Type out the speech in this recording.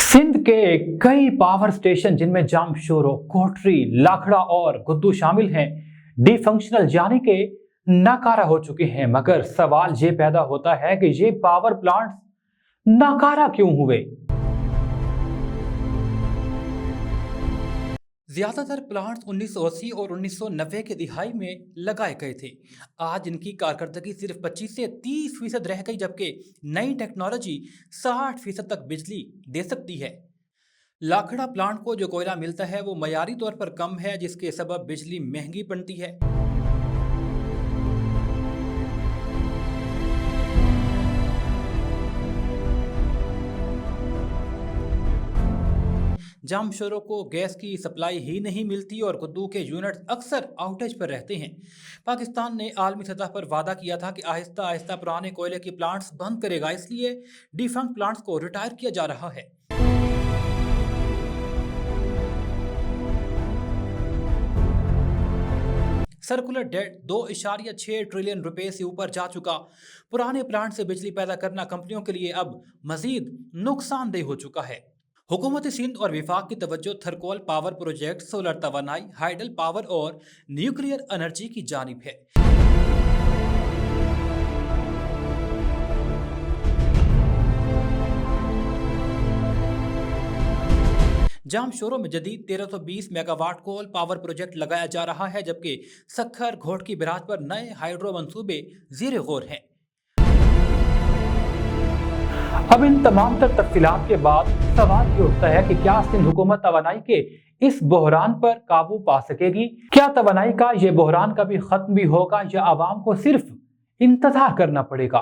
सिंध के कई power station जिनमें जामशोरो, कोटरी, लाखड़ा और गुद्दू शामिल हैं, डिफंक्शनल यानी के नाकारा हो चुके हैं। मगर सवाल ये पैदा होता है कि ये पावर प्लांट्स नाकारा क्यों हुए? ज्यादातर प्लांट्स 1980 और 1990 के दिहाई में लगाए गए थे। आज इनकी कारकर्दगी सिर्फ 25 से 30% रह गई, जबकि नई टेक्नोलॉजी 60% तक बिजली दे सकती है। लाखड़ा प्लांट को जो कोयला मिलता है वो मयारी तौर पर कम है, जिसके सबब बिजली महंगी पड़ती है। जामशोरों को गैस की सप्लाई ही नहीं मिलती और गुद्दू के यूनिट्स अक्सर आउटेज पर रहते हैं। पाकिस्तान ने आलमी सतह पर वादा किया था कि आहिस्ता आहिस्ता पुराने कोयले की प्लांट्स बंद करेगा, इसलिए डिफंक्ट प्लांट्स को रिटायर किया जा रहा है। सर्कुलर डेट 2.6 ट्रिलियन रुपए से ऊपर जा चुका। पुराने प्लांट से बिजली पैदा करना कंपनियों के लिए अब मजीद नुकसानदेह हो चुका है। हुकूमत सिंध और विफाक की तवज्जो थरकोल पावर प्रोजेक्ट, सोलर तवानाई, हाइडल पावर और न्यूक्लियर एनर्जी की जानिब है। जामशोरों में जदीद 1320 मेगावाट कोल पावर प्रोजेक्ट लगाया जा रहा है, जबकि सखर घोट की बिराज पर नए हाइड्रो मंसूबे ज़ेर गौर हैं। अब इन तमाम तफसीलात के बाद सवाल ये उठता है कि क्या सिंध हुकूमत तवानाई के इस बहरान पर काबू पा सकेगी? क्या तवानाई का ये बहरान कभी खत्म भी होगा या आवाम को सिर्फ इंतजार करना पड़ेगा?